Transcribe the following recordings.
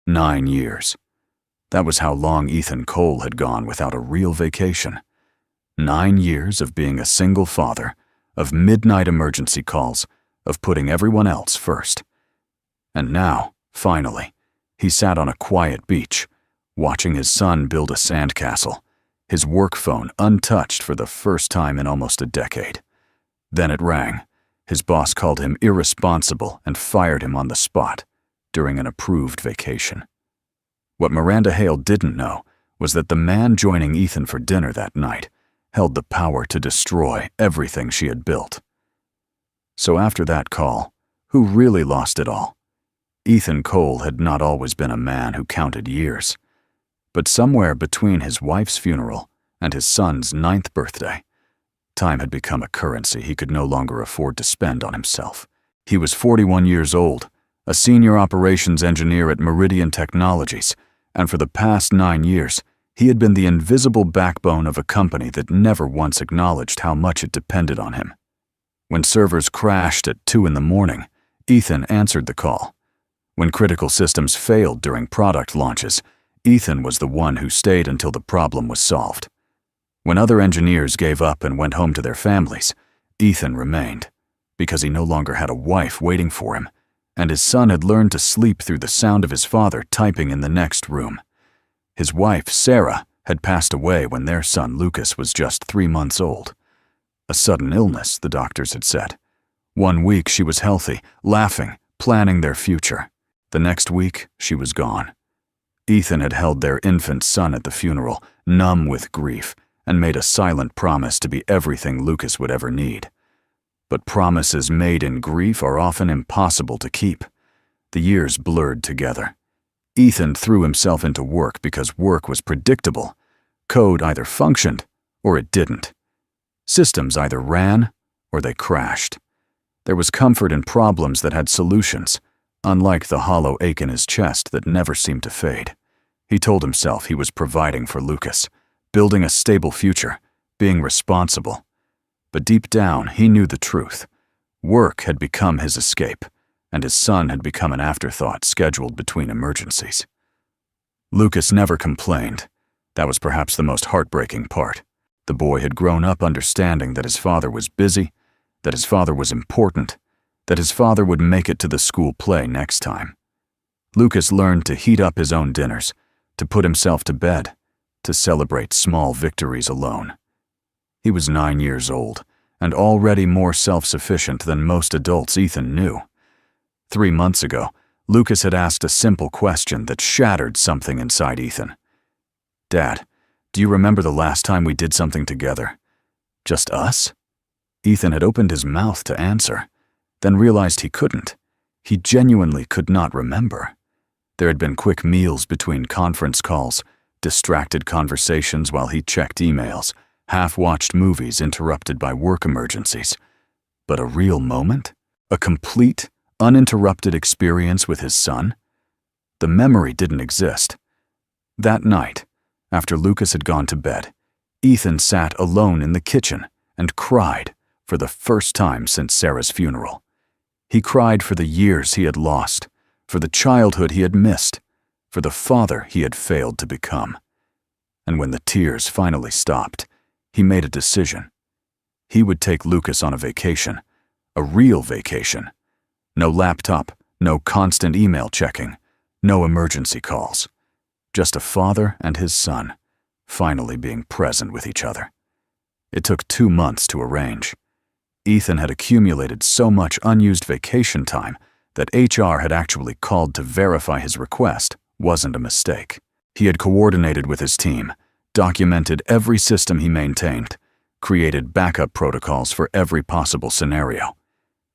9 years. That was how long Ethan Cole had gone without a real vacation. 9 years of being a single father, of midnight emergency calls, of putting everyone else first. And now, finally, he sat on a quiet beach, watching his son build a sandcastle, his work phone untouched for the first time in almost a decade. Then it rang. His boss called him irresponsible and fired him on the spot during an approved vacation. What Miranda Hale didn't know was that the man joining Ethan for dinner that night held the power to destroy everything she had built. So after that call, who really lost it all? Ethan Cole had not always been a man who counted years. But somewhere between his wife's funeral and his son's 9th birthday, time had become a currency he could no longer afford to spend on himself. He was 41 years old, a senior operations engineer at Meridian Technologies, and for the past 9 years, he had been the invisible backbone of a company that never once acknowledged how much it depended on him. When servers crashed at 2 in the morning, Ethan answered the call. When critical systems failed during product launches, Ethan was the one who stayed until the problem was solved. When other engineers gave up and went home to their families, Ethan remained, because he no longer had a wife waiting for him, and his son had learned to sleep through the sound of his father typing in the next room. His wife, Sarah, had passed away when their son, Lucas, was just 3 months old. A sudden illness, the doctors had said. 1 week she was healthy, laughing, planning their future. The next week, she was gone. Ethan had held their infant son at the funeral, numb with grief, and made a silent promise to be everything Lucas would ever need. But promises made in grief are often impossible to keep. The years blurred together. Ethan threw himself into work because work was predictable. Code either functioned or it didn't. Systems either ran or they crashed. There was comfort in problems that had solutions, unlike the hollow ache in his chest that never seemed to fade. He told himself he was providing for Lucas, building a stable future, being responsible. But deep down, he knew the truth. Work had become his escape, and his son had become an afterthought scheduled between emergencies. Lucas never complained. That was perhaps the most heartbreaking part. The boy had grown up understanding that his father was busy, that his father was important, that his father would make it to the school play next time. Lucas learned to heat up his own dinners, to put himself to bed, to celebrate small victories alone. He was 9 years old, and already more self-sufficient than most adults Ethan knew. 3 months ago, Lucas had asked a simple question that shattered something inside Ethan. "Dad, do you remember the last time we did something together? Just us?" Ethan had opened his mouth to answer, then realized he couldn't. He genuinely could not remember. There had been quick meals between conference calls, distracted conversations while he checked emails, half-watched movies interrupted by work emergencies. But a real moment? A complete, uninterrupted experience with his son? The memory didn't exist. That night, after Lucas had gone to bed, Ethan sat alone in the kitchen and cried for the first time since Sarah's funeral. He cried for the years he had lost, for the childhood he had missed, for the father he had failed to become. And when the tears finally stopped, he made a decision. He would take Lucas on a vacation, a real vacation. No laptop, no constant email checking, no emergency calls. Just a father and his son, finally being present with each other. It took 2 months to arrange. Ethan had accumulated so much unused vacation time that HR had actually called to verify his request wasn't a mistake. He had coordinated with his team, documented every system he maintained, created backup protocols for every possible scenario.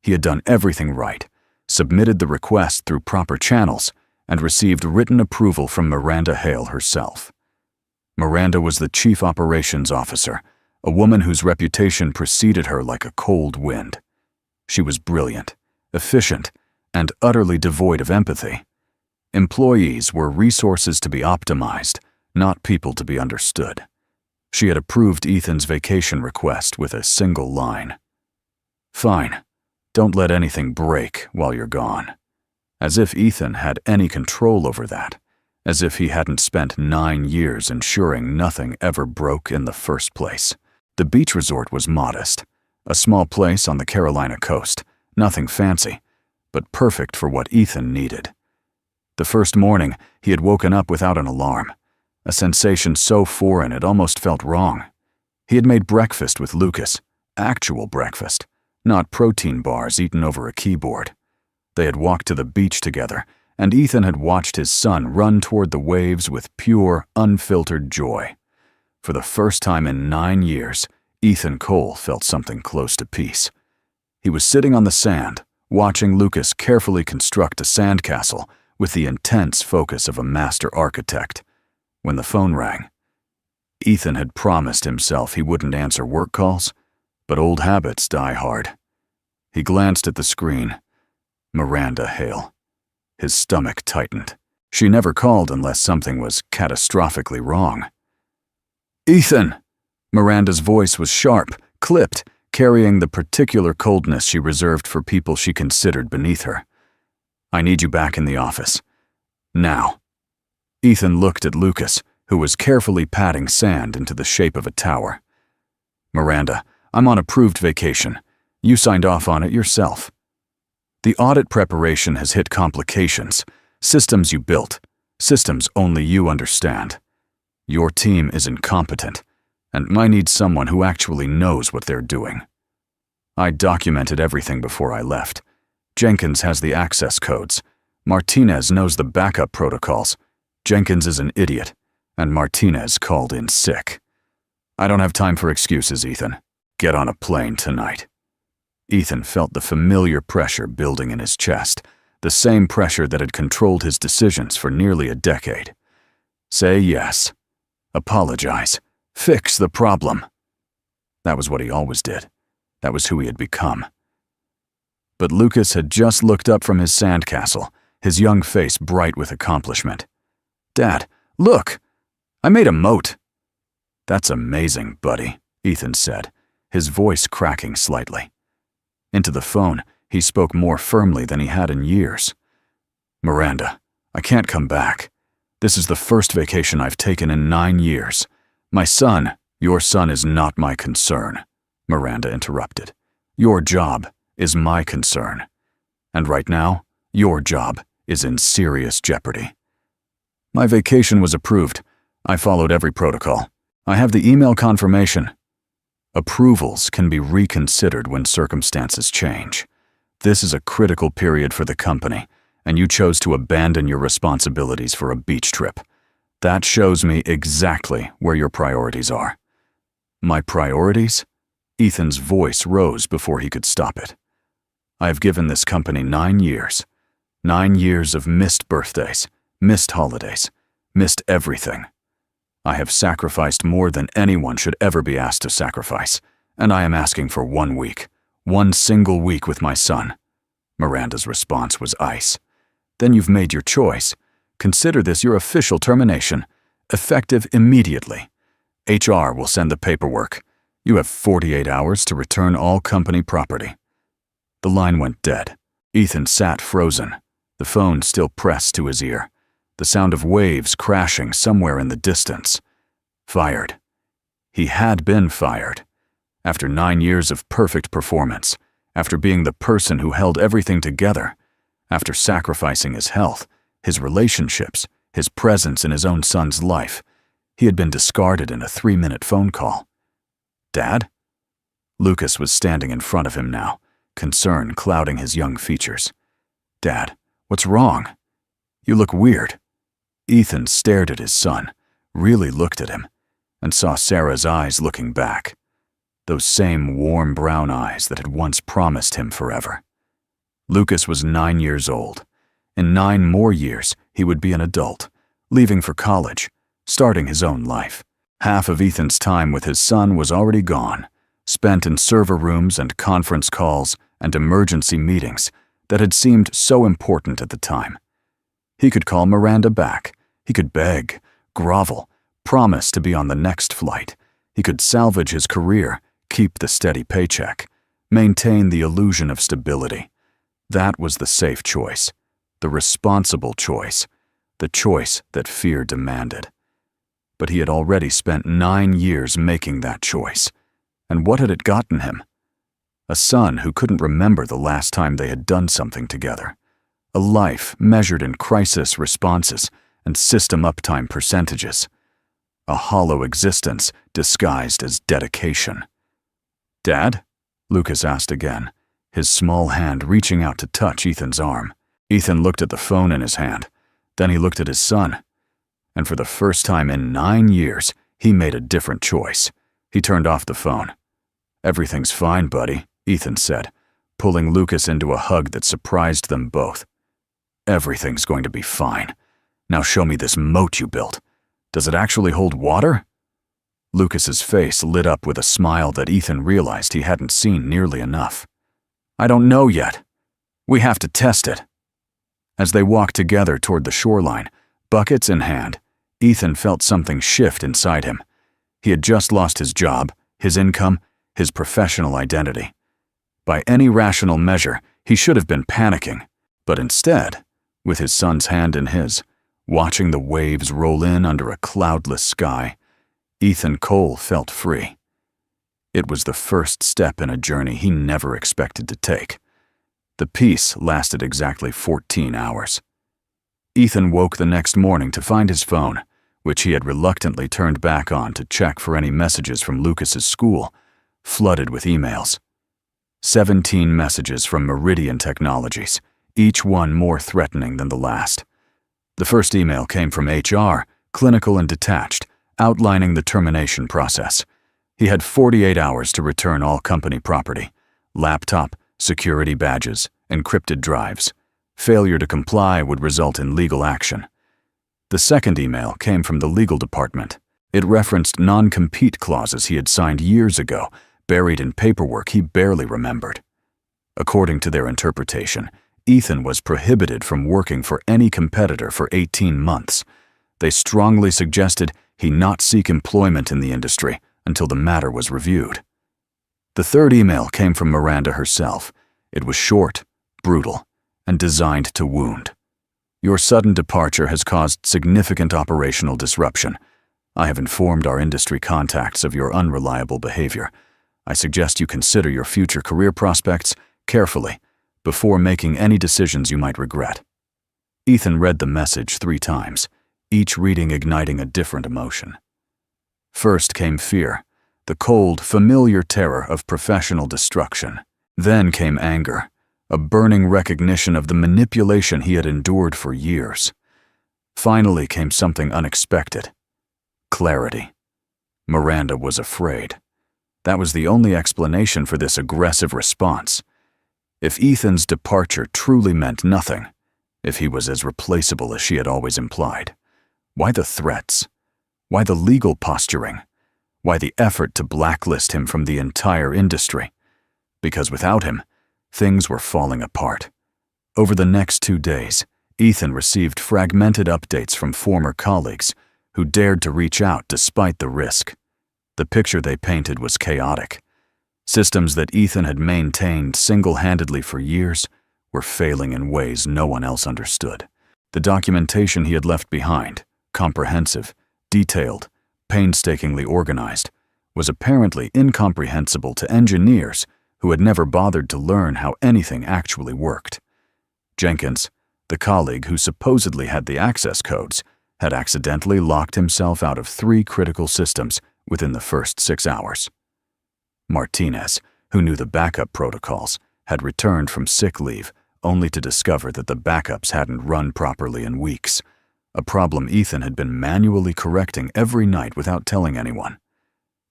He had done everything right, submitted the request through proper channels, and received written approval from Miranda Hale herself. Miranda was the chief operations officer, a woman whose reputation preceded her like a cold wind. She was brilliant, efficient, and utterly devoid of empathy. Employees were resources to be optimized, not people to be understood. She had approved Ethan's vacation request with a single line. "Fine. Don't let anything break while you're gone." As if Ethan had any control over that. as if he hadn't spent 9 years ensuring nothing ever broke in the first place. The beach resort was modest, a small place on the Carolina coast, nothing fancy, but perfect for what Ethan needed. The first morning, he had woken up without an alarm, a sensation so foreign it almost felt wrong. He had made breakfast with Lucas, actual breakfast, not protein bars eaten over a keyboard. They had walked to the beach together, and Ethan had watched his son run toward the waves with pure, unfiltered joy. For the first time in 9 years, Ethan Cole felt something close to peace. He was sitting on the sand, watching Lucas carefully construct a sandcastle with the intense focus of a master architect, when the phone rang. Ethan had promised himself he wouldn't answer work calls, but old habits die hard. He glanced at the screen. Miranda Hale. His stomach tightened. She never called unless something was catastrophically wrong. "Ethan!" Miranda's voice was sharp, clipped, carrying the particular coldness she reserved for people she considered beneath her. "I need you back in the office. Now." Ethan looked at Lucas, who was carefully patting sand into the shape of a tower. "Miranda, I'm on approved vacation. You signed off on it yourself. The audit preparation has hit complications, systems you built, systems only you understand. Your team is incompetent, and I need someone who actually knows what they're doing. I documented everything before I left. Jenkins has the access codes. Martinez knows the backup protocols. Jenkins is an idiot, and Martinez called in sick. I don't have time for excuses, Ethan. Get on a plane tonight." Ethan felt the familiar pressure building in his chest, the same pressure that had controlled his decisions for nearly a decade. Say yes. Apologize. Fix the problem. That was what he always did. That was who he had become. But Lucas had just looked up from his sandcastle, his young face bright with accomplishment. "Dad, look! I made a moat." "That's amazing, buddy," Ethan said, his voice cracking slightly. Into the phone, he spoke more firmly than he had in years. "Miranda, I can't come back. This is the first vacation I've taken in 9 years. My son, your son is not my concern," Miranda interrupted. "Your job is my concern. And right now, your job is in serious jeopardy." "My vacation was approved. I followed every protocol. I have the email confirmation." Approvals can be reconsidered when circumstances change. This is a critical period for the company, and you chose to abandon your responsibilities for a beach trip. That shows me exactly where your priorities are. "My priorities?" Ethan's voice rose before he could stop it. "I have given this company 9 years. 9 years of missed birthdays, missed holidays, missed everything. I have sacrificed more than anyone should ever be asked to sacrifice, and I am asking for 1 week, 1 single week with my son." Miranda's response was ice. "Then you've made your choice. Consider this your official termination, effective immediately. HR will send the paperwork. You have 48 hours to return all company property." The line went dead. Ethan sat frozen, the phone still pressed to his ear, the sound of waves crashing somewhere in the distance. Fired. He had been fired. After 9 years of perfect performance, after being the person who held everything together, after sacrificing his health, his relationships, his presence in his own son's life, he had been discarded in a 3-minute phone call. "Dad?" Lucas was standing in front of him now, concern clouding his young features. "Dad, what's wrong? You look weird." Ethan stared at his son, really looked at him, and saw Sarah's eyes looking back. Those same warm brown eyes that had once promised him forever. Lucas was 9 years old. In 9 more years, he would be an adult, leaving for college, starting his own life. Half of Ethan's time with his son was already gone, spent in server rooms and conference calls and emergency meetings that had seemed so important at the time. He could call Miranda back. He could beg, grovel, promise to be on the next flight. He could salvage his career, keep the steady paycheck, maintain the illusion of stability. That was the safe choice, the responsible choice, the choice that fear demanded. But he had already spent 9 years making that choice. And what had it gotten him? A son who couldn't remember the last time they had done something together. A life measured in crisis responses and system uptime percentages. A hollow existence disguised as dedication. "Dad?" Lucas asked again, his small hand reaching out to touch Ethan's arm. Ethan looked at the phone in his hand. Then he looked at his son. And for the first time in 9 years, he made a different choice. He turned off the phone. "Everything's fine, buddy," Ethan said, pulling Lucas into a hug that surprised them both. "Everything's going to be fine. Now show me this moat you built. Does it actually hold water?" Lucas's face lit up with a smile that Ethan realized he hadn't seen nearly enough. "I don't know yet. We have to test it." As they walked together toward the shoreline, buckets in hand, Ethan felt something shift inside him. He had just lost his job, his income, his professional identity. By any rational measure, he should have been panicking, but instead, with his son's hand in his, watching the waves roll in under a cloudless sky, Ethan Cole felt free. It was the first step in a journey he never expected to take. The peace lasted exactly 14 hours. Ethan woke the next morning to find his phone, which he had reluctantly turned back on to check for any messages from Lucas's school, flooded with emails. 17 messages from Meridian Technologies, each one more threatening than the last. The first email came from HR, clinical and detached, outlining the termination process. He had 48 hours to return all company property: laptop, security badges, encrypted drives. Failure to comply would result in legal action. The second email came from the legal department. It referenced non-compete clauses he had signed years ago, buried in paperwork he barely remembered. According to their interpretation, Ethan was prohibited from working for any competitor for 18 months. They strongly suggested he not seek employment in the industry until the matter was reviewed. The third email came from Miranda herself. It was short, brutal, and designed to wound. "Your sudden departure has caused significant operational disruption. I have informed our industry contacts of your unreliable behavior. I suggest you consider your future career prospects carefully before making any decisions you might regret." Ethan read the message 3 times, each reading igniting a different emotion. First came fear, the cold, familiar terror of professional destruction. Then came anger, a burning recognition of the manipulation he had endured for years. Finally came something unexpected: clarity. Miranda was afraid. That was the only explanation for this aggressive response. If Ethan's departure truly meant nothing, if he was as replaceable as she had always implied, why the threats? Why the legal posturing? Why the effort to blacklist him from the entire industry? Because without him, things were falling apart. Over the next 2 days, Ethan received fragmented updates from former colleagues who dared to reach out despite the risk. The picture they painted was chaotic. Systems that Ethan had maintained single-handedly for years were failing in ways no one else understood. The documentation he had left behind, comprehensive, detailed, painstakingly organized, was apparently incomprehensible to engineers who had never bothered to learn how anything actually worked. Jenkins, the colleague who supposedly had the access codes, had accidentally locked himself out of 3 critical systems within the first 6 hours. Martinez, who knew the backup protocols, had returned from sick leave only to discover that the backups hadn't run properly in weeks, a problem Ethan had been manually correcting every night without telling anyone.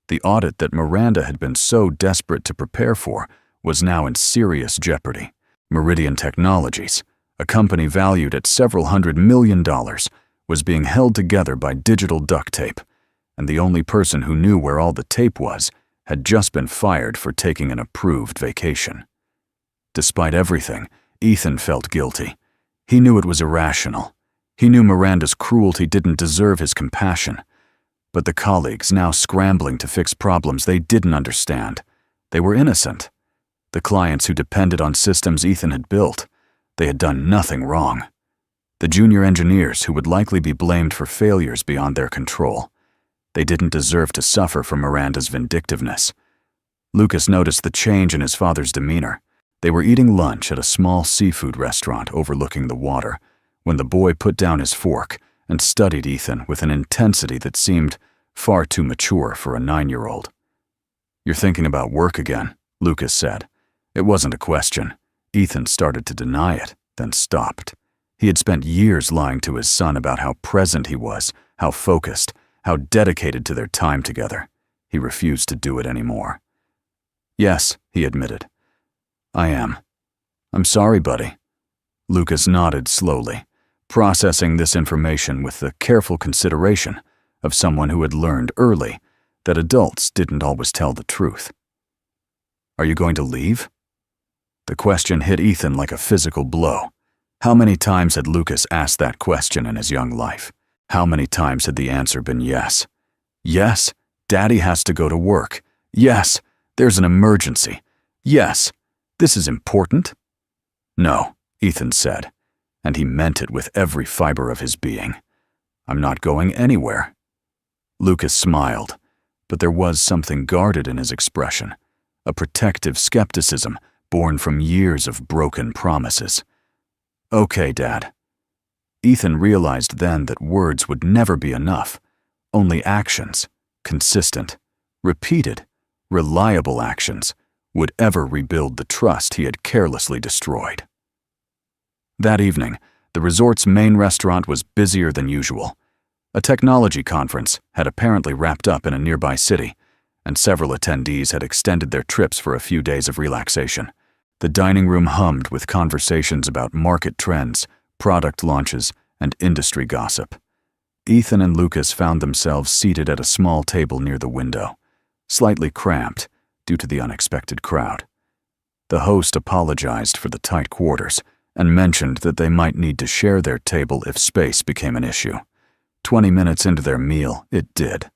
The audit that Miranda had been so desperate to prepare for was now in serious jeopardy. Meridian Technologies, a company valued at several $100 million, was being held together by digital duct tape, and the only person who knew where all the tape was had just been fired for taking an approved vacation. Despite everything, Ethan felt guilty. He knew it was irrational. He knew Miranda's cruelty didn't deserve his compassion. But the colleagues now scrambling to fix problems they didn't understand. They were innocent. The clients who depended on systems Ethan had built, they had done nothing wrong. The junior engineers who would likely be blamed for failures beyond their control. They didn't deserve to suffer from Miranda's vindictiveness. Lucas noticed the change in his father's demeanor. They were eating lunch at a small seafood restaurant overlooking the water when the boy put down his fork and studied Ethan with an intensity that seemed far too mature for a 9-year-old. "You're thinking about work again," Lucas said. It wasn't a question. Ethan started to deny it, then stopped. He had spent years lying to his son about how present he was, how focused, how dedicated to their time together. He refused to do it anymore. "Yes," he admitted. "I am. I'm sorry, buddy." Lucas nodded slowly, processing this information with the careful consideration of someone who had learned early that adults didn't always tell the truth. "Are you going to leave?" The question hit Ethan like a physical blow. How many times had Lucas asked that question in his young life? How many times had the answer been yes? Yes, Daddy has to go to work. Yes, there's an emergency. Yes, this is important. "No," Ethan said, and he meant it with every fiber of his being. "I'm not going anywhere." Lucas smiled, but there was something guarded in his expression, a protective skepticism born from years of broken promises. "Okay, Dad." Ethan realized then that words would never be enough. Only actions, consistent, repeated, reliable actions, would ever rebuild the trust he had carelessly destroyed. That evening, the resort's main restaurant was busier than usual. A technology conference had apparently wrapped up in a nearby city, and several attendees had extended their trips for a few days of relaxation. The dining room hummed with conversations about market trends, product launches, and industry gossip. Ethan and Lucas found themselves seated at a small table near the window, slightly cramped due to the unexpected crowd. The host apologized for the tight quarters and mentioned that they might need to share their table if space became an issue. 20 minutes into their meal, it did.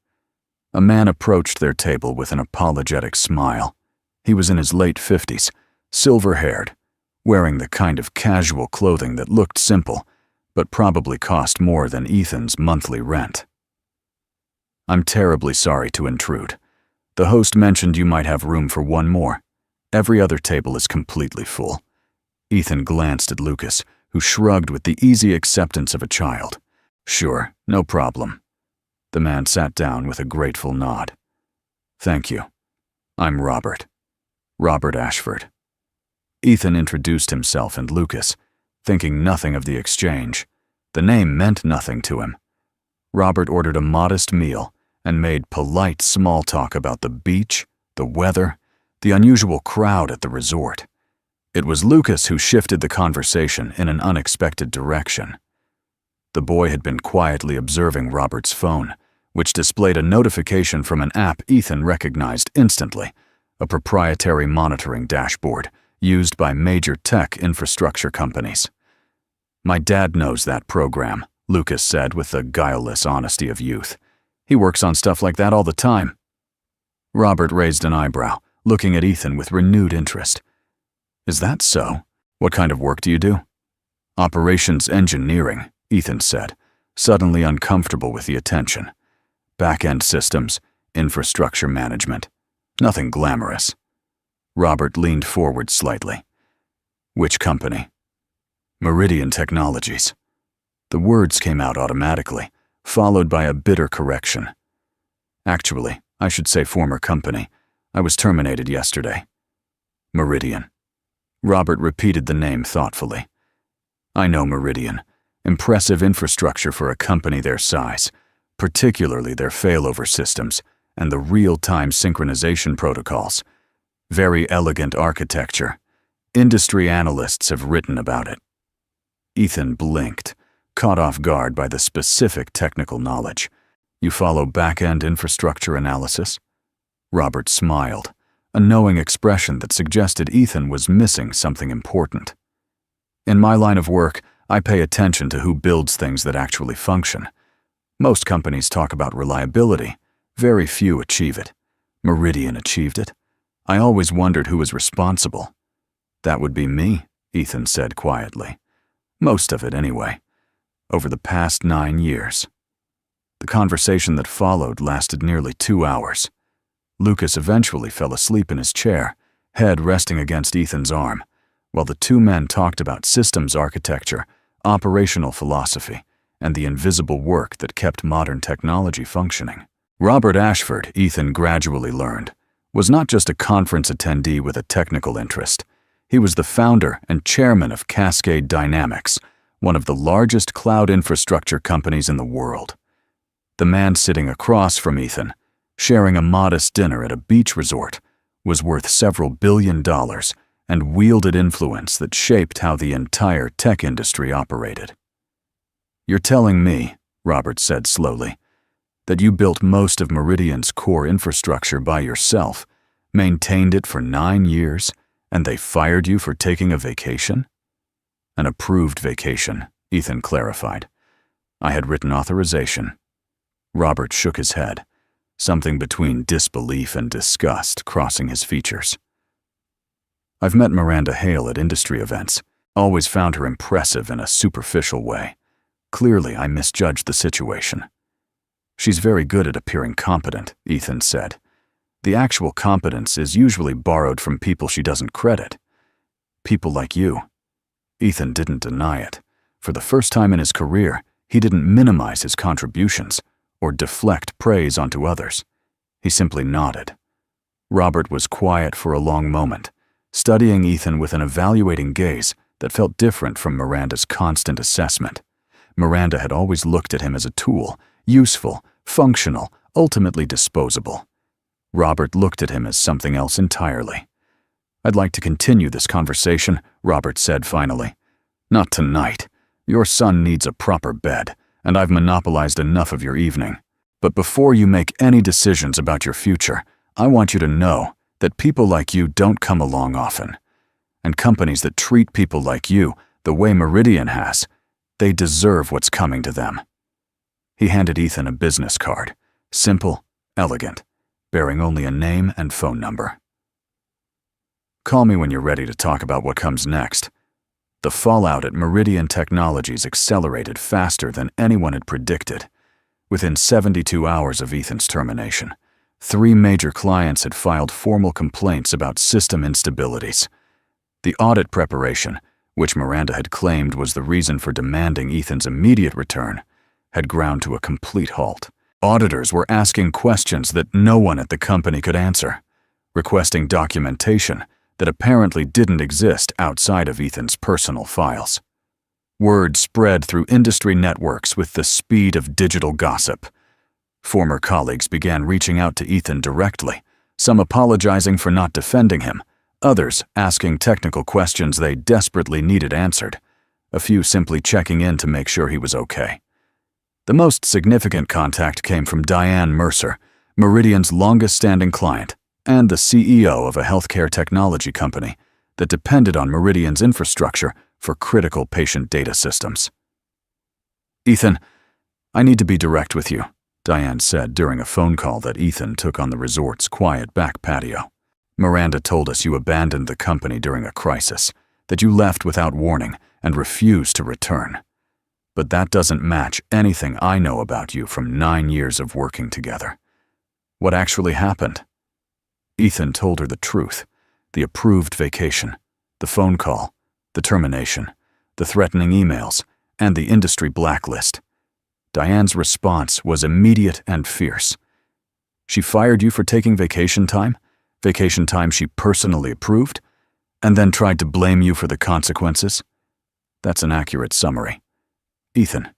A man approached their table with an apologetic smile. He was in his late 50s, silver-haired, wearing the kind of casual clothing that looked simple, but probably cost more than Ethan's monthly rent. "I'm terribly sorry to intrude. The host mentioned you might have room for one more. Every other table is completely full." Ethan glanced at Lucas, who shrugged with the easy acceptance of a child. "Sure, no problem." The man sat down with a grateful nod. "Thank you. I'm Robert. Robert Ashford." Ethan introduced himself and Lucas, thinking nothing of the exchange. The name meant nothing to him. Robert ordered a modest meal and made polite small talk about the beach, the weather, the unusual crowd at the resort. It was Lucas who shifted the conversation in an unexpected direction. The boy had been quietly observing Robert's phone, which displayed a notification from an app Ethan recognized instantly, a proprietary monitoring dashboard used by major tech infrastructure companies. "My dad knows that program," Lucas said with the guileless honesty of youth. "He works on stuff like that all the time." Robert raised an eyebrow, looking at Ethan with renewed interest. "Is that so? What kind of work do you do?" "Operations engineering," Ethan said, suddenly uncomfortable with the attention. "Back-end systems, infrastructure management. Nothing glamorous." Robert leaned forward slightly. "Which company?" "Meridian Technologies." The words came out automatically, followed by a bitter correction. "Actually, I should say former company. I was terminated yesterday." "Meridian." Robert repeated the name thoughtfully. "I know Meridian. Impressive infrastructure for a company their size, particularly their failover systems and the real-time synchronization protocols. Very elegant architecture. Industry analysts have written about it." Ethan blinked, caught off guard by the specific technical knowledge. "You follow back-end infrastructure analysis?" Robert smiled, a knowing expression that suggested Ethan was missing something important. "In my line of work, I pay attention to who builds things that actually function. Most companies talk about reliability. Very few achieve it. Meridian achieved it. I always wondered who was responsible." "That would be me," Ethan said quietly. "Most of it, anyway. over the past 9 years. The conversation that followed lasted nearly 2 hours. Lucas eventually fell asleep in his chair, head resting against Ethan's arm, while the two men talked about systems architecture, operational philosophy, and the invisible work that kept modern technology functioning. Robert Ashford, Ethan gradually learned, was not just a conference attendee with a technical interest. He was the founder and chairman of Cascade Dynamics, one of the largest cloud infrastructure companies in the world. The man sitting across from Ethan, sharing a modest dinner at a beach resort, was worth several $billion and wielded influence that shaped how the entire tech industry operated. "You're telling me," Robert said slowly, "that you built most of Meridian's core infrastructure by yourself, maintained it for 9 years, and they fired you for taking a vacation?" "An approved vacation," Ethan clarified. "I had written authorization." Robert shook his head, something between disbelief and disgust crossing his features. "I've met Miranda Hale at industry events, always found her impressive in a superficial way. Clearly, I misjudged the situation." "She's very good at appearing competent," Ethan said. "The actual competence is usually borrowed from people she doesn't credit. People like you." Ethan didn't deny it. For the first time in his career, he didn't minimize his contributions or deflect praise onto others. He simply nodded. Robert was quiet for a long moment, studying Ethan with an evaluating gaze that felt different from Miranda's constant assessment. Miranda had always looked at him as a tool, useful, functional, ultimately disposable. Robert looked at him as something else entirely. "I'd like to continue this conversation," Robert said finally. "Not tonight. Your son needs a proper bed, and I've monopolized enough of your evening. But before you make any decisions about your future, I want you to know that people like you don't come along often. And companies that treat people like you the way Meridian has, they deserve what's coming to them." He handed Ethan a business card, simple, elegant, bearing only a name and phone number. "Call me when you're ready to talk about what comes next." The fallout at Meridian Technologies accelerated faster than anyone had predicted. Within 72 hours of Ethan's termination, 3 major clients had filed formal complaints about system instabilities. The audit preparation, which Miranda had claimed was the reason for demanding Ethan's immediate return, had ground to a complete halt. Auditors were asking questions that no one at the company could answer, requesting documentation that apparently didn't exist outside of Ethan's personal files. Word spread through industry networks with the speed of digital gossip. Former colleagues began reaching out to Ethan directly, some apologizing for not defending him, others asking technical questions they desperately needed answered, a few simply checking in to make sure he was okay. The most significant contact came from Diane Mercer, Meridian's longest-standing client, and the CEO of a healthcare technology company that depended on Meridian's infrastructure for critical patient data systems. "Ethan, I need to be direct with you," Diane said during a phone call that Ethan took on the resort's quiet back patio. "Miranda told us you abandoned the company during a crisis, that you left without warning and refused to return. But that doesn't match anything I know about you from 9 years of working together. What actually happened?" Ethan told her the truth, the approved vacation, the phone call, the termination, the threatening emails, and the industry blacklist. Diane's response was immediate and fierce. "She fired you for taking vacation time she personally approved, and then tried to blame you for the consequences?" "That's an accurate summary." "Ethan,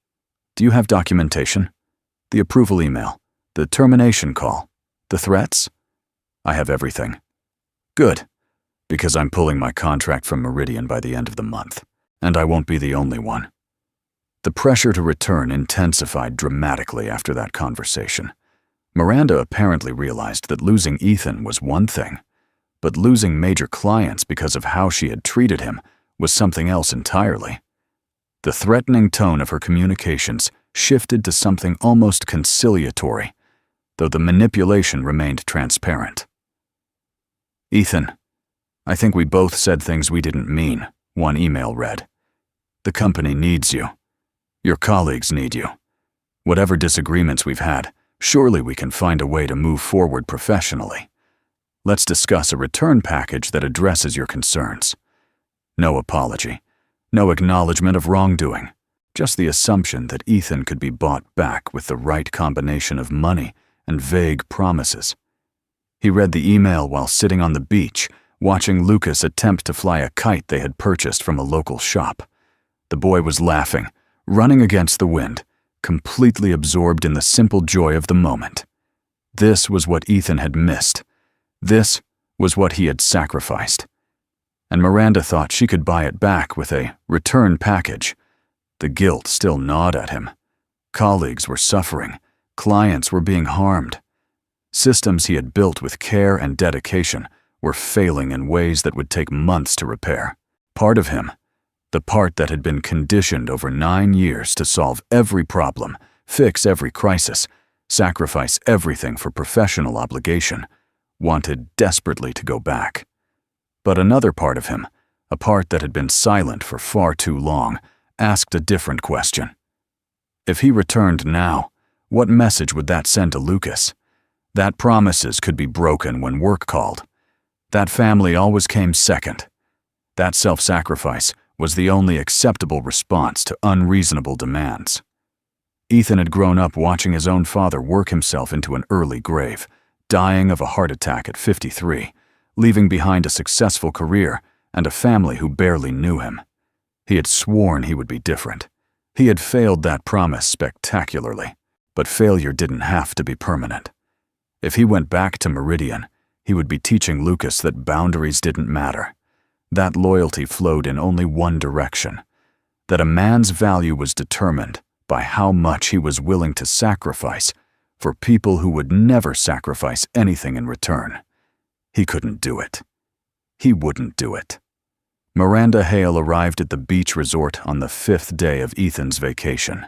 do you have documentation? The approval email, the termination call, the threats?" "I have everything." "Good, because I'm pulling my contract from Meridian by the end of the month, and I won't be the only one." The pressure to return intensified dramatically after that conversation. Miranda apparently realized that losing Ethan was one thing, but losing major clients because of how she had treated him was something else entirely. The threatening tone of her communications shifted to something almost conciliatory, though the manipulation remained transparent. "Ethan, I think we both said things we didn't mean," one email read. "The company needs you. Your colleagues need you. Whatever disagreements we've had, surely we can find a way to move forward professionally. Let's discuss a return package that addresses your concerns. No apology, no acknowledgement of wrongdoing, just the assumption that Ethan could be bought back with the right combination of money and vague promises. He read the email while sitting on the beach, watching Lucas attempt to fly a kite they had purchased from a local shop. The boy was laughing, running against the wind, completely absorbed in the simple joy of the moment. This was what Ethan had missed. This was what he had sacrificed. And Miranda thought she could buy it back with a return package. The guilt still gnawed at him. Colleagues were suffering. Clients were being harmed. Systems he had built with care and dedication were failing in ways that would take months to repair. Part of him, the part that had been conditioned over 9 years to solve every problem, fix every crisis, sacrifice everything for professional obligation, wanted desperately to go back. But another part of him, a part that had been silent for far too long, asked a different question. If he returned now, what message would that send to Lucas? That promises could be broken when work called. That family always came second. That self-sacrifice was the only acceptable response to unreasonable demands. Ethan had grown up watching his own father work himself into an early grave, dying of a heart attack at 53, leaving behind a successful career and a family who barely knew him. He had sworn he would be different. He had failed that promise spectacularly, but failure didn't have to be permanent. If he went back to Meridian, he would be teaching Lucas that boundaries didn't matter. That loyalty flowed in only one direction, that a man's value was determined by how much he was willing to sacrifice for people who would never sacrifice anything in return. He couldn't do it. He wouldn't do it. Miranda Hale arrived at the beach resort on the 5th day of Ethan's vacation.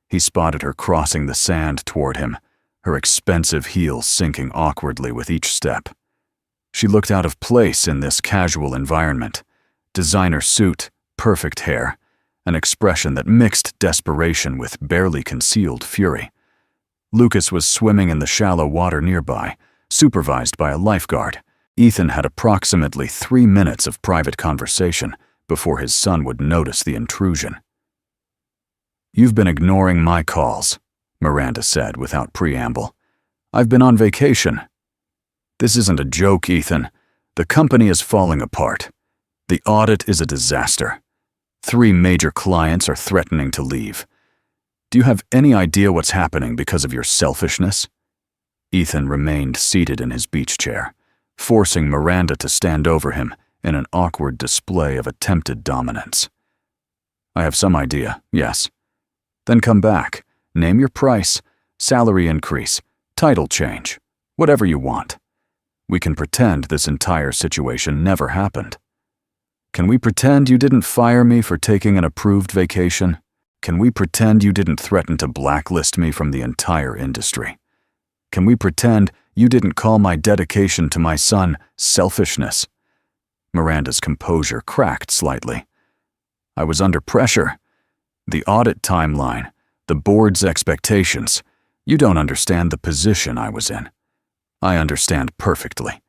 He spotted her crossing the sand toward him, her expensive heels sinking awkwardly with each step. She looked out of place in this casual environment. Designer suit, perfect hair, an expression that mixed desperation with barely concealed fury. Lucas was swimming in the shallow water nearby, supervised by a lifeguard. Ethan had approximately 3 minutes of private conversation before his son would notice the intrusion. "You've been ignoring my calls," Miranda said without preamble. "I've been on vacation." "This isn't a joke, Ethan. The company is falling apart. The audit is a disaster. 3 major clients are threatening to leave. Do you have any idea what's happening because of your selfishness?" Ethan remained seated in his beach chair, forcing Miranda to stand over him in an awkward display of attempted dominance. "I have some idea, yes." "Then come back. Name your price, salary increase, title change, whatever you want. We can pretend this entire situation never happened. Can we pretend you didn't fire me for taking an approved vacation? Can we pretend you didn't threaten to blacklist me from the entire industry? Can we pretend you didn't call my dedication to my son selfishness?" Miranda's composure cracked slightly. "I was under pressure. The audit timeline, the board's expectations. You don't understand the position I was in. I understand perfectly.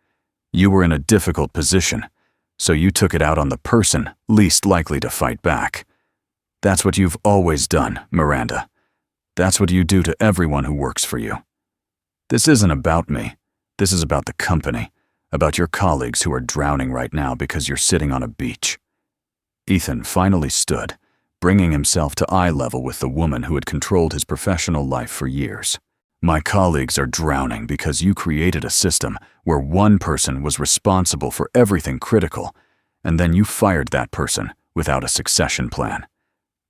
You were in a difficult position, so you took it out on the person least likely to fight back. That's what you've always done, Miranda. That's what you do to everyone who works for you. This isn't about me. This is about the company, about your colleagues who are drowning right now because you're sitting on a beach." Ethan finally stood, bringing himself to eye level with the woman who had controlled his professional life for years. "My colleagues are drowning because you created a system where one person was responsible for everything critical, and then you fired that person without a succession plan.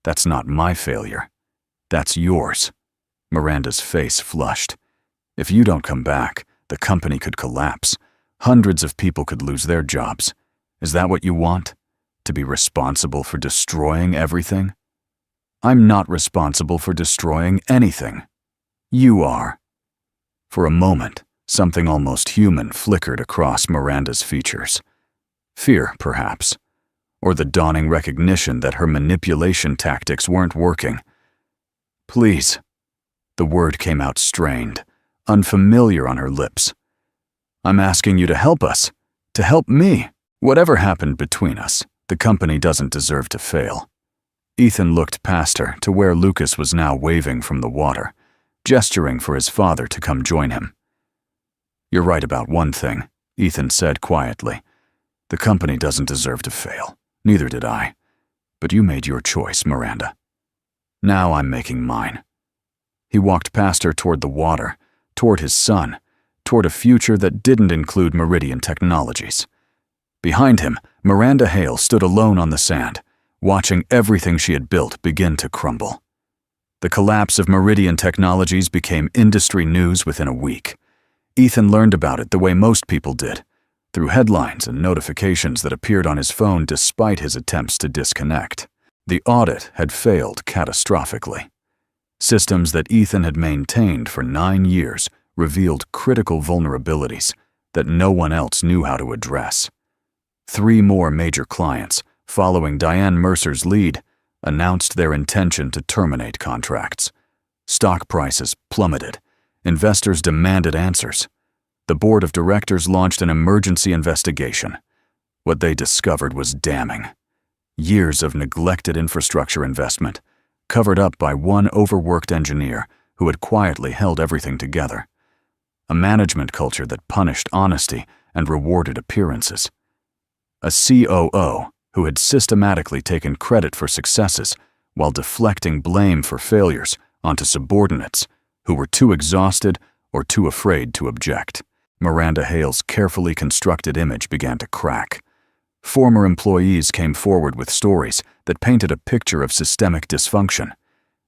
That's not my failure. That's yours." Miranda's face flushed. "If you don't come back, the company could collapse. Hundreds of people could lose their jobs. Is that what you want? To be responsible for destroying everything?" "I'm not responsible for destroying anything. You are." For a moment, something almost human flickered across Miranda's features. Fear, perhaps, or the dawning recognition that her manipulation tactics weren't working. Please. The word came out strained, unfamiliar on her lips. I'm asking you to help us, to help me. Whatever happened between us, the company doesn't deserve to fail. Ethan looked past her to where Lucas was now waving from the water, gesturing for his father to come join him. You're right about one thing, Ethan said quietly. The company doesn't deserve to fail. Neither did I. But you made your choice, Miranda. Now I'm making mine. He walked past her toward the water, toward his son, toward a future that didn't include Meridian Technologies. Behind him, Miranda Hale stood alone on the sand, watching everything she had built begin to crumble. The collapse of Meridian Technologies became industry news within a week. Ethan learned about it the way most people did, through headlines and notifications that appeared on his phone despite his attempts to disconnect. The audit had failed catastrophically. Systems that Ethan had maintained for 9 years revealed critical vulnerabilities that no one else knew how to address. 3 more major clients, following Diane Mercer's lead, announced their intention to terminate contracts. Stock prices plummeted. Investors demanded answers. The board of directors launched an emergency investigation. What they discovered was damning. Years of neglected infrastructure investment, covered up by one overworked engineer who had quietly held everything together. A management culture that punished honesty and rewarded appearances. A COO who had systematically taken credit for successes while deflecting blame for failures onto subordinates who were too exhausted or too afraid to object. Miranda Hale's carefully constructed image began to crack. Former employees came forward with stories that painted a picture of systemic dysfunction.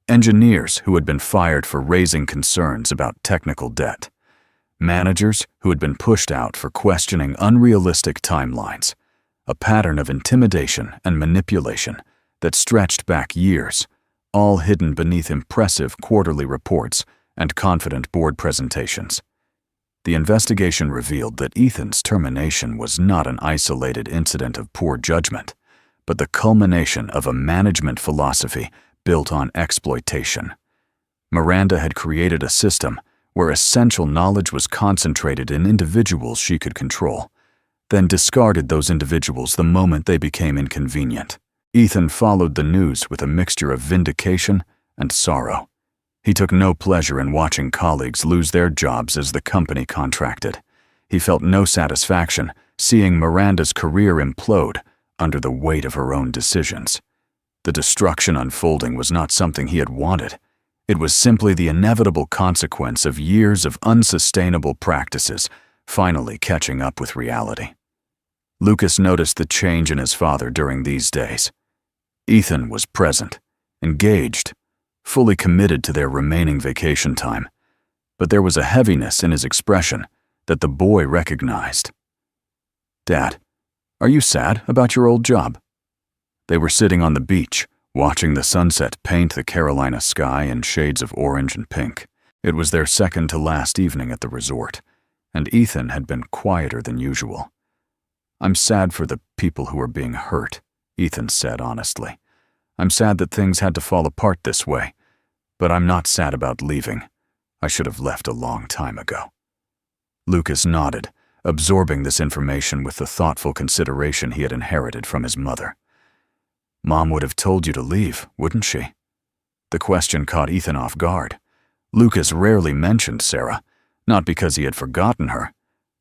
Engineers who had been fired for raising concerns about technical debt. Managers who had been pushed out for questioning unrealistic timelines. A pattern of intimidation and manipulation that stretched back years, all hidden beneath impressive quarterly reports and confident board presentations. The investigation revealed that Ethan's termination was not an isolated incident of poor judgment, but the culmination of a management philosophy built on exploitation. Miranda had created a system where essential knowledge was concentrated in individuals she could control, then discarded those individuals the moment they became inconvenient. Ethan followed the news with a mixture of vindication and sorrow. He took no pleasure in watching colleagues lose their jobs as the company contracted. He felt no satisfaction seeing Miranda's career implode under the weight of her own decisions. The destruction unfolding was not something he had wanted. It was simply the inevitable consequence of years of unsustainable practices finally catching up with reality. Lucas noticed the change in his father during these days. Ethan was present, engaged, fully committed to their remaining vacation time, but there was a heaviness in his expression that the boy recognized. "Dad, are you sad about your old job?" They were sitting on the beach, watching the sunset paint the Carolina sky in shades of orange and pink. It was their second to last evening at the resort, and Ethan had been quieter than usual. "I'm sad for the people who are being hurt," Ethan said honestly. "I'm sad that things had to fall apart this way, but I'm not sad about leaving. I should have left a long time ago." Lucas nodded, absorbing this information with the thoughtful consideration he had inherited from his mother. "Mom would have told you to leave, wouldn't she?" The question caught Ethan off guard. Lucas rarely mentioned Sarah, not because he had forgotten her,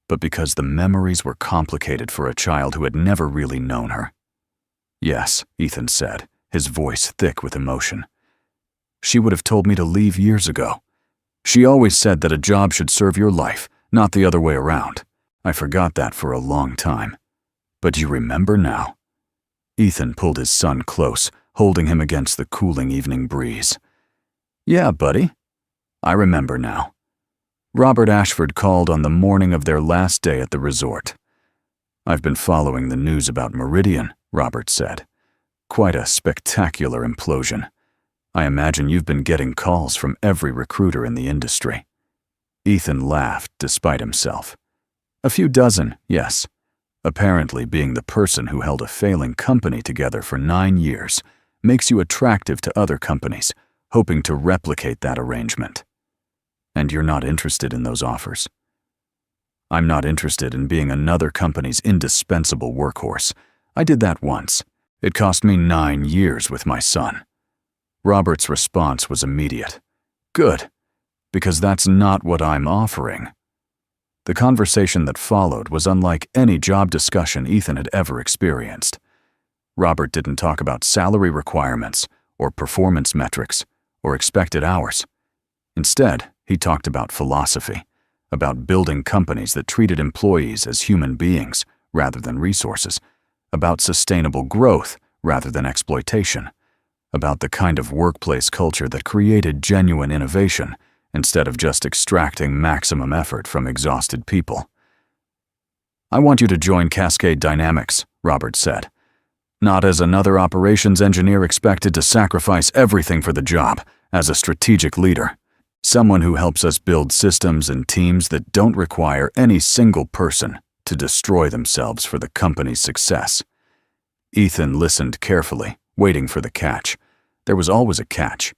but because the memories were complicated for a child who had never really known her. "Yes," Ethan said, his voice thick with emotion. "She would have told me to leave years ago. She always said that a job should serve your life, not the other way around. I forgot that for a long time. But you remember now?" Ethan pulled his son close, holding him against the cooling evening breeze. "Yeah, buddy. I remember now." Robert Ashford called on the morning of their last day at the resort. "I've been following the news about Meridian," Robert said. "Quite a spectacular implosion. I imagine you've been getting calls from every recruiter in the industry." Ethan laughed despite himself. "A few dozen, yes. Apparently being the person who held a failing company together for 9 years makes you attractive to other companies, hoping to replicate that arrangement. And you're not interested in those offers. I'm not interested in being another company's indispensable workhorse. I did that once. It cost me 9 years with my son. Robert's response was immediate. Good, because that's not what I'm offering. The conversation that followed was unlike any job discussion Ethan had ever experienced. Robert didn't talk about salary requirements or performance metrics or expected hours. Instead, he talked about philosophy, about building companies that treated employees as human beings rather than resources, about sustainable growth rather than exploitation, about the kind of workplace culture that created genuine innovation instead of just extracting maximum effort from exhausted people. I want you to join Cascade Dynamics, Robert said. Not as another operations engineer expected to sacrifice everything for the job, as a strategic leader. Someone who helps us build systems and teams that don't require any single person to destroy themselves for the company's success. Ethan listened carefully, waiting for the catch. There was always a catch.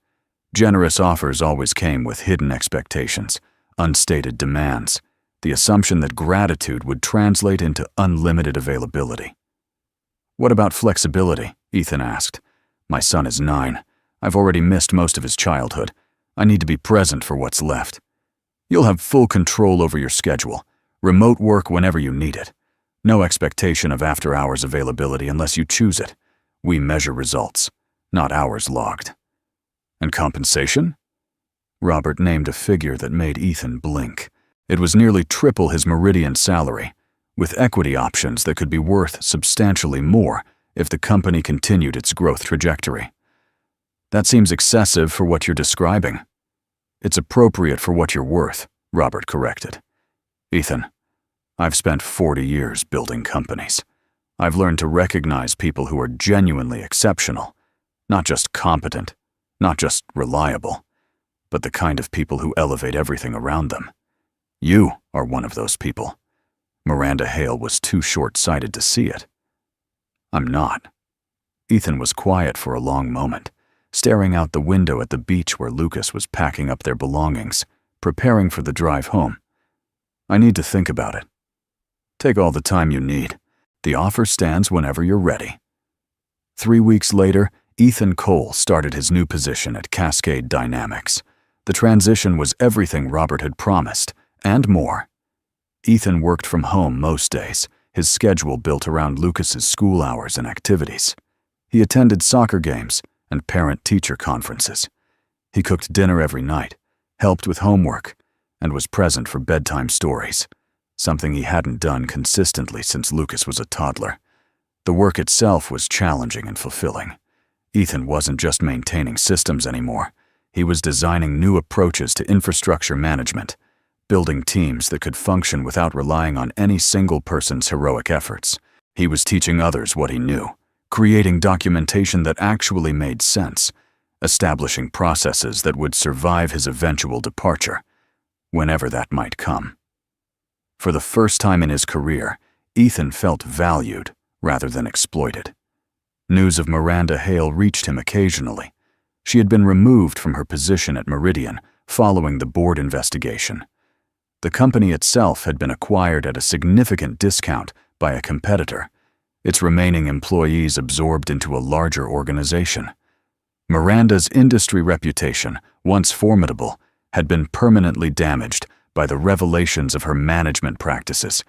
Generous offers always came with hidden expectations, unstated demands, the assumption that gratitude would translate into unlimited availability. What about flexibility? Ethan asked. My son is 9. I've already missed most of his childhood. I need to be present for what's left. You'll have full control over your schedule. Remote work whenever you need it. No expectation of after-hours availability unless you choose it. We measure results, not hours logged. And compensation? Robert named a figure that made Ethan blink. It was nearly triple his Meridian salary, with equity options that could be worth substantially more if the company continued its growth trajectory. That seems excessive for what you're describing. It's appropriate for what you're worth, Robert corrected. Ethan, I've spent 40 years building companies. I've learned to recognize people who are genuinely exceptional, not just competent, not just reliable, but the kind of people who elevate everything around them. You are one of those people. Miranda Hale was too short-sighted to see it. I'm not. Ethan was quiet for a long moment, staring out the window at the beach where Lucas was packing up their belongings, preparing for the drive home. I need to think about it. Take all the time you need. The offer stands whenever you're ready. 3 weeks later, Ethan Cole started his new position at Cascade Dynamics. The transition was everything Robert had promised, and more. Ethan worked from home most days, his schedule built around Lucas's school hours and activities. He attended soccer games and parent-teacher conferences. He cooked dinner every night, helped with homework, and was present for bedtime stories, something he hadn't done consistently since Lucas was a toddler. The work itself was challenging and fulfilling. Ethan wasn't just maintaining systems anymore. He was designing new approaches to infrastructure management, building teams that could function without relying on any single person's heroic efforts. He was teaching others what he knew, creating documentation that actually made sense, establishing processes that would survive his eventual departure, whenever that might come. For the first time in his career, Ethan felt valued rather than exploited. News of Miranda Hale reached him occasionally. She had been removed from her position at Meridian following the board investigation. The company itself had been acquired at a significant discount by a competitor, its remaining employees absorbed into a larger organization. Miranda's industry reputation, once formidable, had been permanently damaged by the revelations of her management practices.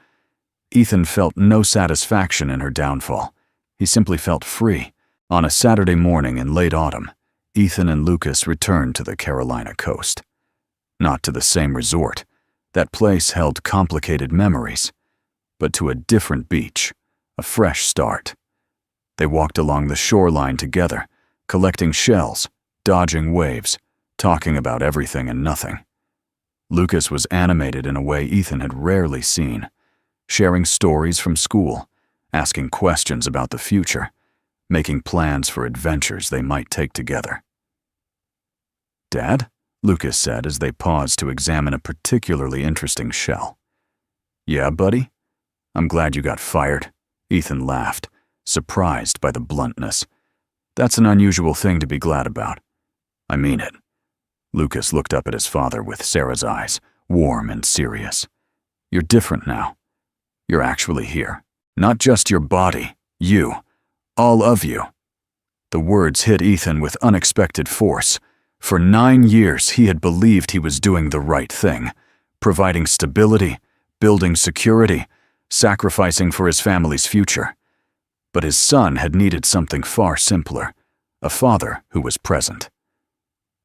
Ethan felt no satisfaction in her downfall. He simply felt free. On a Saturday morning in late autumn, Ethan and Lucas returned to the Carolina coast. Not to the same resort. That place held complicated memories, but to a different beach, a fresh start. They walked along the shoreline together, collecting shells, dodging waves, talking about everything and nothing. Lucas was animated in a way Ethan had rarely seen, sharing stories from school, asking questions about the future, making plans for adventures they might take together. "Dad?" Lucas said as they paused to examine a particularly interesting shell. "Yeah, buddy? I'm glad you got fired." Ethan laughed, surprised by the bluntness. "That's an unusual thing to be glad about. I mean it. Lucas looked up at his father with Sarah's eyes, warm and serious. You're different now. You're actually here. Not just your body, you. All of you. The words hit Ethan with unexpected force. For 9 years, he had believed he was doing the right thing, providing stability, building security, sacrificing for his family's future. But his son had needed something far simpler, a father who was present.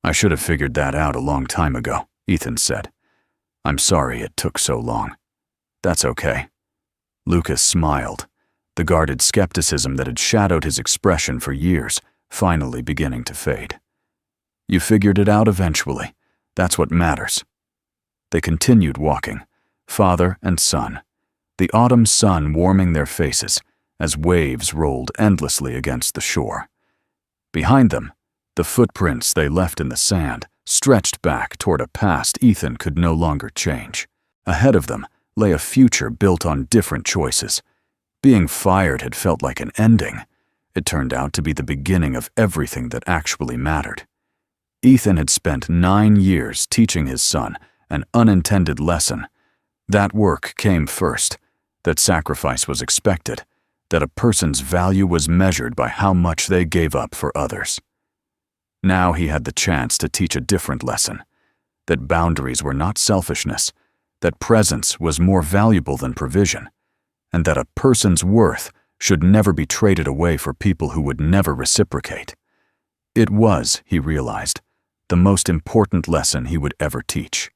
I should have figured that out a long time ago, Ethan said. I'm sorry it took so long. That's okay. Lucas smiled, the guarded skepticism that had shadowed his expression for years finally beginning to fade. You figured it out eventually. That's what matters. They continued walking, father and son, the autumn sun warming their faces as waves rolled endlessly against the shore. Behind them, the footprints they left in the sand stretched back toward a past Ethan could no longer change. Ahead of them lay a future built on different choices. Being fired had felt like an ending. It turned out to be the beginning of everything that actually mattered. Ethan had spent 9 years teaching his son an unintended lesson. That work came first, that sacrifice was expected, that a person's value was measured by how much they gave up for others. Now he had the chance to teach a different lesson, that boundaries were not selfishness, that presence was more valuable than provision, and that a person's worth should never be traded away for people who would never reciprocate. It was, he realized, the most important lesson he would ever teach,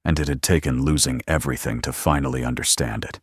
and it had taken losing everything to finally understand it.